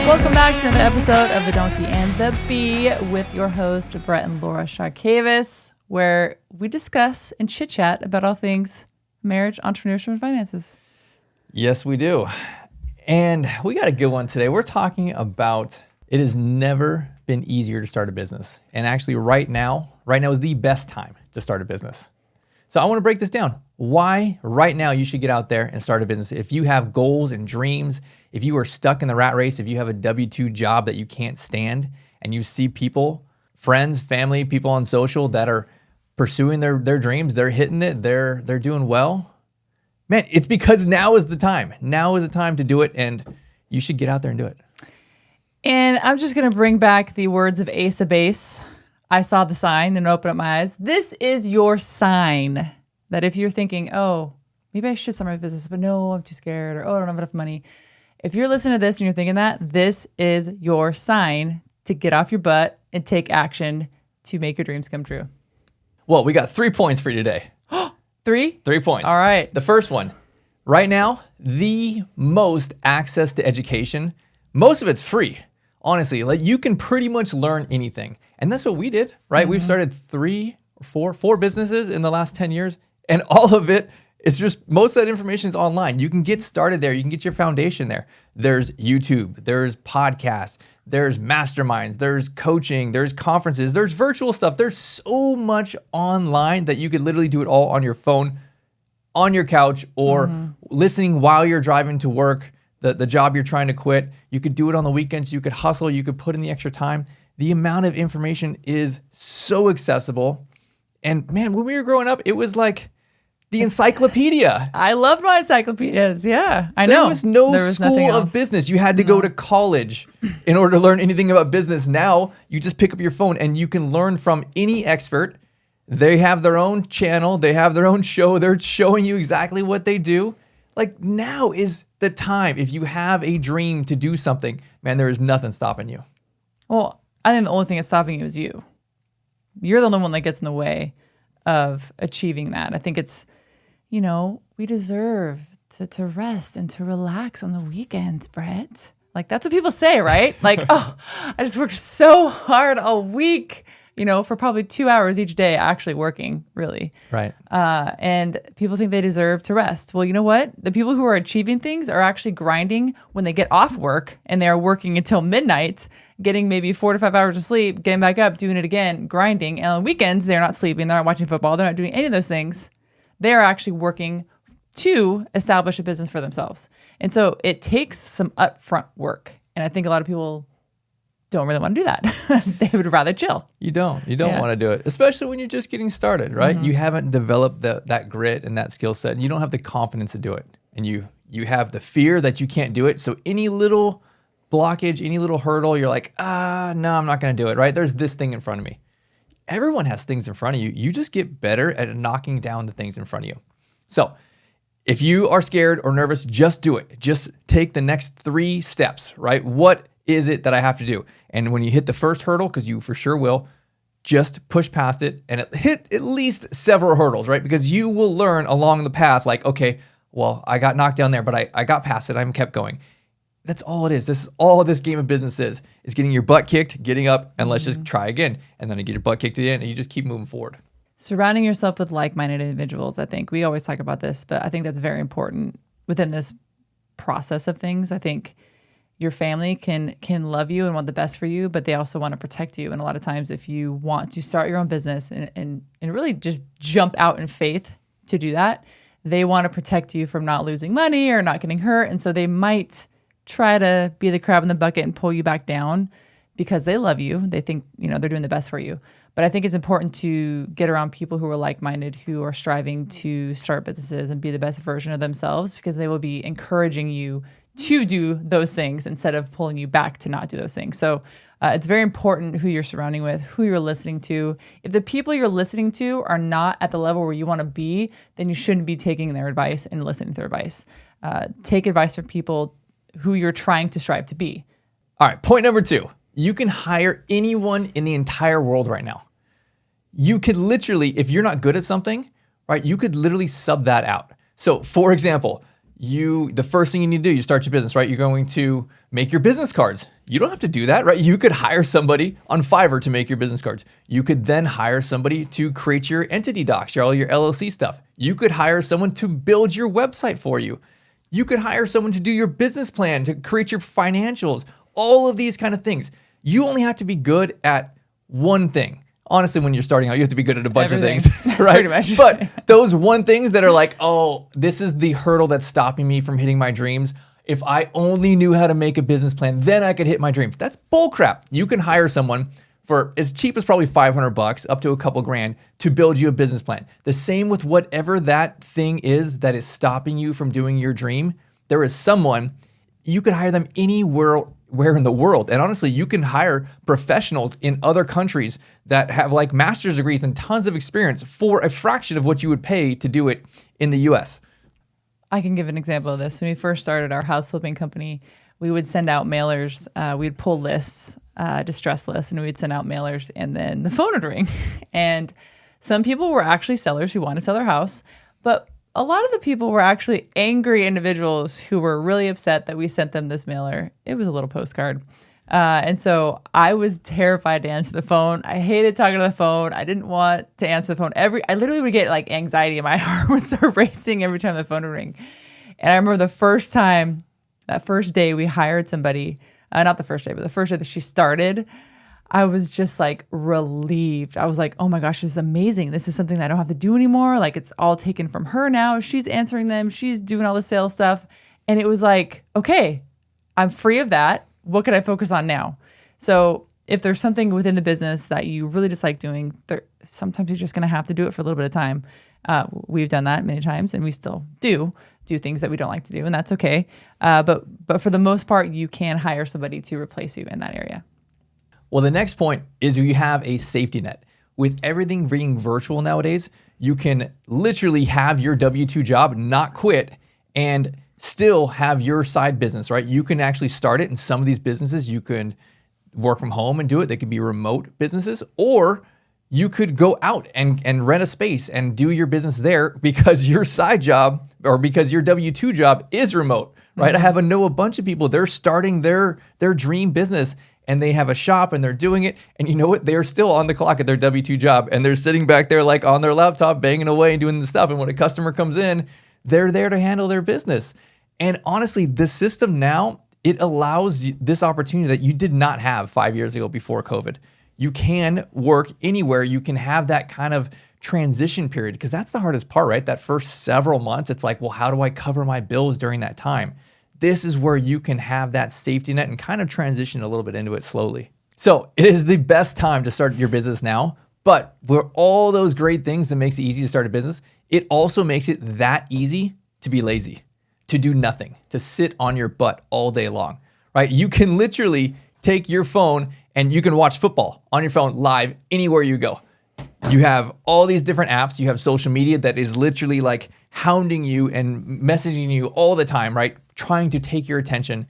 Welcome back to another episode of The Donkey and the Bee with your host, Brett and Laura Chotkevys, where we discuss and chit-chat about all things marriage, entrepreneurship, and finances. Yes, we do. And we got a good one today. We're talking about it has never been easier to start a business. And actually right now is the best time to start a business. So I want to break this down. Why right now you should get out there and start a business. If you have goals and dreams, if you are stuck in the rat race, if you have a W-2 job that you can't stand, and you see people, friends, family, people on social that are pursuing their dreams, they're hitting it, they're doing well, man, it's because now is the time. Now is the time to do it, and you should get out there and do it. And I'm just going to bring back the words of Ace of Base. I saw the sign and opened up my eyes. This is your sign that if you're thinking, oh, maybe I should start my business, but no, I'm too scared, or oh, I don't have enough money. If you're listening to this and you're thinking that, this is your sign to get off your butt and take action to make your dreams come true. Well, we got 3 points for you today. 3? 3 points. All right. The first one, right now, the most access to education, most of it's free. Honestly, like you can pretty much learn anything. And that's what we did, right? Mm-hmm. We've started 4 businesses in the last 10 years. And all of it is just, most of that information is online. You can get started there. You can get your foundation there. There's YouTube, there's podcasts, there's masterminds, there's coaching, there's conferences, there's virtual stuff. There's so much online that you could literally do it all on your phone, on your couch, or listening while you're driving to work, the job you're trying to quit. You could do it on the weekends. You could hustle. You could put in the extra time. The amount of information is so accessible. And man, when we were growing up, it was like the encyclopedia. I loved my encyclopedias. Yeah, I know. There was no school of business. You had to go to college in order to learn anything about business. Now you just pick up your phone and you can learn from any expert. They have their own channel. They have their own show. They're showing you exactly what they do. Like now is the time. If you have a dream to do something, man, there is nothing stopping you. Well, I think the only thing that's stopping you is you. You're the only one that gets in the way of achieving that. I think it's, we deserve to rest and to relax on the weekends, Brett. Like that's what people say, right? Like, oh, I just worked so hard all week, for probably 2 hours each day actually working, really. Right. And people think they deserve to rest. Well, you know what? The people who are achieving things are actually grinding when they get off work and they are working until midnight, getting maybe 4 to 5 hours of sleep, getting back up, doing it again, grinding. And on weekends, they're not sleeping. They're not watching football. They're not doing any of those things. They are actually working to establish a business for themselves. And so it takes some upfront work. And I think a lot of people don't really want to do that. They would rather chill. You don't want to do it, especially when you're just getting started, right? Mm-hmm. You haven't developed that grit and that skill set. And you don't have the confidence to do it. And you have the fear that you can't do it. So any little blockage, any little hurdle, you're like, no, I'm not going to do it, right? There's this thing in front of me. Everyone has things in front of you. You just get better at knocking down the things in front of you. So if you are scared or nervous, just do it. Just take the next 3 steps, right? What is it that I have to do? And when you hit the first hurdle, because you for sure will, just push past it and hit at least several hurdles, right? Because you will learn along the path, like, okay, well, I got knocked down there, but I got past it. I kept going. That's all it is. This is all this game of business is getting your butt kicked, getting up, and let's just try again. And then you get your butt kicked again, and you just keep moving forward. Surrounding yourself with like-minded individuals, I think. We always talk about this, but I think that's very important within this process of things. I think your family can love you and want the best for you, but they also want to protect you. And a lot of times if you want to start your own business and really just jump out in faith to do that, they want to protect you from not losing money or not getting hurt. And so they might try to be the crab in the bucket and pull you back down because they love you. They think, they're doing the best for you. But I think it's important to get around people who are like-minded, who are striving to start businesses and be the best version of themselves, because they will be encouraging you to do those things instead of pulling you back to not do those things. So it's very important who you're surrounding with, who you're listening to. If the people you're listening to are not at the level where you want to be, then you shouldn't be taking their advice and listening to their advice. Take advice from people who you're trying to strive to be. All right, point number 2. You can hire anyone in the entire world right now. You could literally, if you're not good at something, right, you could literally sub that out. So for example, the first thing you need to do, you start your business, right? You're going to make your business cards. You don't have to do that, right? You could hire somebody on Fiverr to make your business cards. You could then hire somebody to create your entity docs, all your LLC stuff. You could hire someone to build your website for you. You could hire someone to do your business plan, to create your financials, all of these kind of things. You only have to be good at one thing. Honestly, when you're starting out, you have to be good at a bunch of things, right? Pretty much. But those one things that are like, oh, this is the hurdle that's stopping me from hitting my dreams. If I only knew how to make a business plan, then I could hit my dreams. That's bullcrap. You can hire someone for as cheap as probably $500 up to a couple grand to build you a business plan. The same with whatever that thing is that is stopping you from doing your dream. There is someone, you could hire them anywhere in the world. And honestly, you can hire professionals in other countries that have like master's degrees and tons of experience for a fraction of what you would pay to do it in the US. I can give an example of this. When we first started our house flipping company, we would send out mailers. We'd pull lists, distress lists, and we'd send out mailers, and then the phone would ring. And some people were actually sellers who wanted to sell their house, but a lot of the people were actually angry individuals who were really upset that we sent them this mailer. It was a little postcard. And so I was terrified to answer the phone. I hated talking to the phone. I didn't want to answer the phone. I literally would get like anxiety, and my heart would start racing every time the phone would ring. And I remember the first time, that first day we hired somebody, not the first day, but the first day that she started, I was just like relieved. I was like, oh my gosh, this is amazing. This is something that I don't have to do anymore. Like it's all taken from her now. She's answering them. She's doing all the sales stuff. And it was like, okay, I'm free of that. What can I focus on now? So if there's something within the business that you really dislike doing, sometimes you're just going to have to do it for a little bit of time. We've done that many times, and we still do things that we don't like to do, and that's okay. But for the most part, you can hire somebody to replace you in that area. Well, the next point is you have a safety net. With everything being virtual nowadays, you can literally have your W-2 job, not quit, and still have your side business, right? You can actually start it. In some of these businesses, you can work from home and do it. They could be remote businesses, or you could go out and rent a space and do your business there because your side job or because your W-2 job is remote, right? Mm-hmm. I know a bunch of people, they're starting their dream business and they have a shop and they're doing it. And you know what? They're still on the clock at their W-2 job and they're sitting back there like on their laptop, banging away and doing the stuff. And when a customer comes in, they're there to handle their business. And honestly, the system now, it allows this opportunity that you did not have 5 years ago before COVID. You can work anywhere. You can have that kind of transition period because that's the hardest part, right? That first several months, it's like, well, how do I cover my bills during that time? This is where you can have that safety net and kind of transition a little bit into it slowly. So it is the best time to start your business now, but with all those great things that makes it easy to start a business, it also makes it that easy to be lazy, to do nothing, to sit on your butt all day long, right? You can literally take your phone and you can watch football on your phone live anywhere you go. You have all these different apps. You have social media that is literally like hounding you and messaging you all the time, right? Trying to take your attention.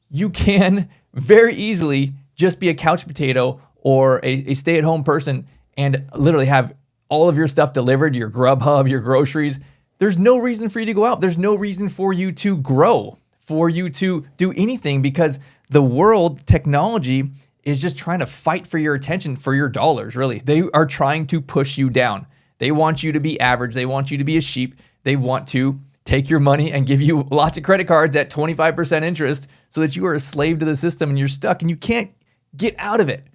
You can very easily just be a couch potato or a stay-at-home person and literally have all of your stuff delivered, your Grubhub, your groceries. There's no reason for you to go out. There's no reason for you to grow, for you to do anything because the world, technology, is just trying to fight for your attention, for your dollars, really. They are trying to push you down. They want you to be average. They want you to be a sheep. They want to take your money and give you lots of credit cards at 25% interest so that you are a slave to the system and you're stuck and you can't get out of it.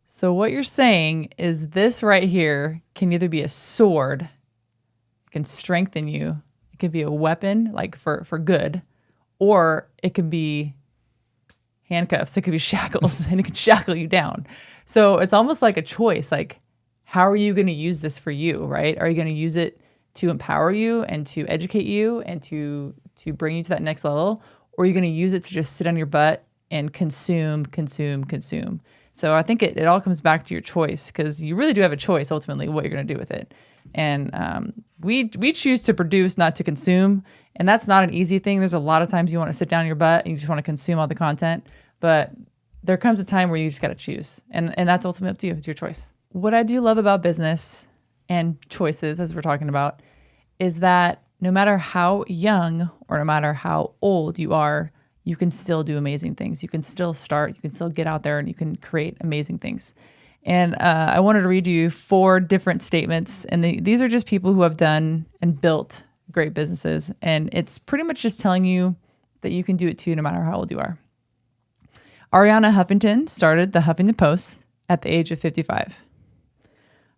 So what you're saying is this right here can either be a sword, it can strengthen you, it can be a weapon like for good, or it can be handcuffs, it could be shackles, and it can shackle you down. So it's almost like a choice, like how are you going to use this for you, right? Are you going to use it to empower you and to educate you and to bring you to that next level? Or are you going to use it to just sit on your butt and consume? So I think it all comes back to your choice because you really do have a choice ultimately what you're going to do with it. And we choose to produce, not to consume. And that's not an easy thing. There's a lot of times you want to sit down on your butt and you just want to consume all the content. But there comes a time where you just got to choose. And that's ultimately up to you. It's your choice. What I do love about business and choices, as we're talking about, is that no matter how young or no matter how old you are, you can still do amazing things. You can still start, you can still get out there and you can create amazing things. And I wanted to read you 4 different statements. And these are just people who have done and built great businesses. And it's pretty much just telling you that you can do it too, no matter how old you are. Arianna Huffington started the Huffington Post at the age of 55.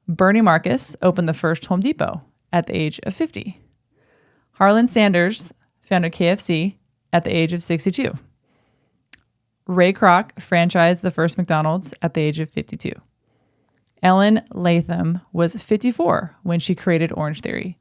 Bernie Marcus opened the first Home Depot at the age of 50. Harlan Sanders founded KFC at the age of 62. Ray Kroc franchised the first McDonald's at the age of 52. Ellen Latham was 54 when she created Orange Theory.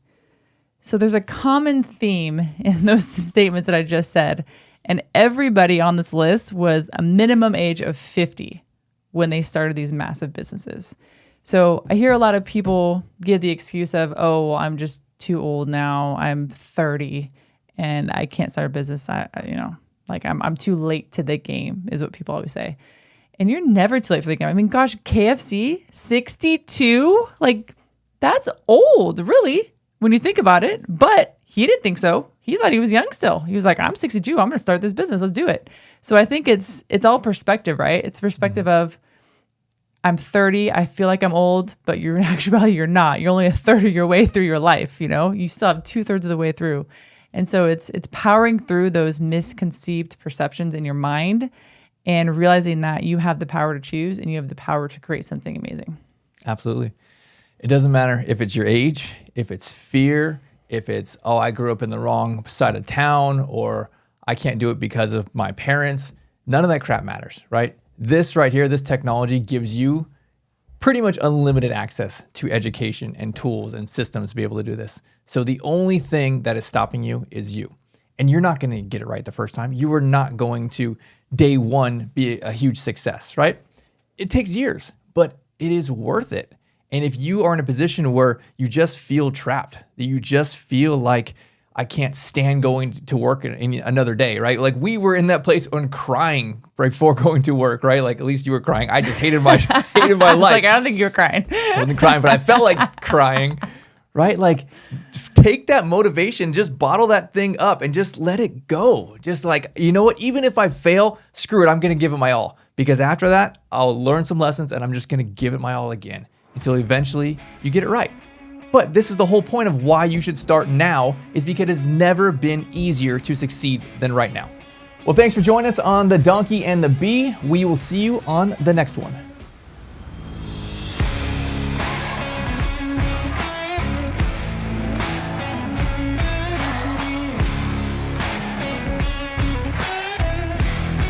So there's a common theme in those statements that I just said. And everybody on this list was a minimum age of 50 when they started these massive businesses. So I hear a lot of people give the excuse of, oh, I'm just too old now. I'm 30 and I can't start a business. I'm too late to the game is what people always say. And you're never too late for the game. I mean, gosh, KFC, 62? Like, that's old, really, when you think about it. But he didn't think so. He thought he was young still. He was like, I'm 62. I'm going to start this business. Let's do it. So I think it's all perspective, right? It's perspective of, I'm 30. I feel like I'm old, but in actuality, you're not. You're only a third of your way through your life. You still have 2/3 of the way through. And so it's powering through those misconceived perceptions in your mind and realizing that you have the power to choose and you have the power to create something amazing. Absolutely. It doesn't matter if it's your age, if it's fear, if it's, oh, I grew up in the wrong side of town, or I can't do it because of my parents. None of that crap matters, right? This right here, this technology gives you pretty much unlimited access to education and tools and systems to be able to do this. So the only thing that is stopping you is you. And you're not going to get it right the first time. You are not going to, day one, be a huge success, right? It takes years, but it is worth it. And if you are in a position where you just feel trapped, that you just feel like, I can't stand going to work in another day, right? Like we were in that place and crying before going to work, right? Like at least you were crying. I just hated my life. Like, I don't think you were crying. I wasn't crying, but I felt like crying, right? Like take that motivation, just bottle that thing up and just let it go. Just like, you know what? Even if I fail, screw it. I'm going to give it my all because after that, I'll learn some lessons and I'm just going to give it my all again until eventually you get it right. But this is the whole point of why you should start now is because it's never been easier to succeed than right now. Well, thanks for joining us on The Donkey and the Bee. We will see you on the next one.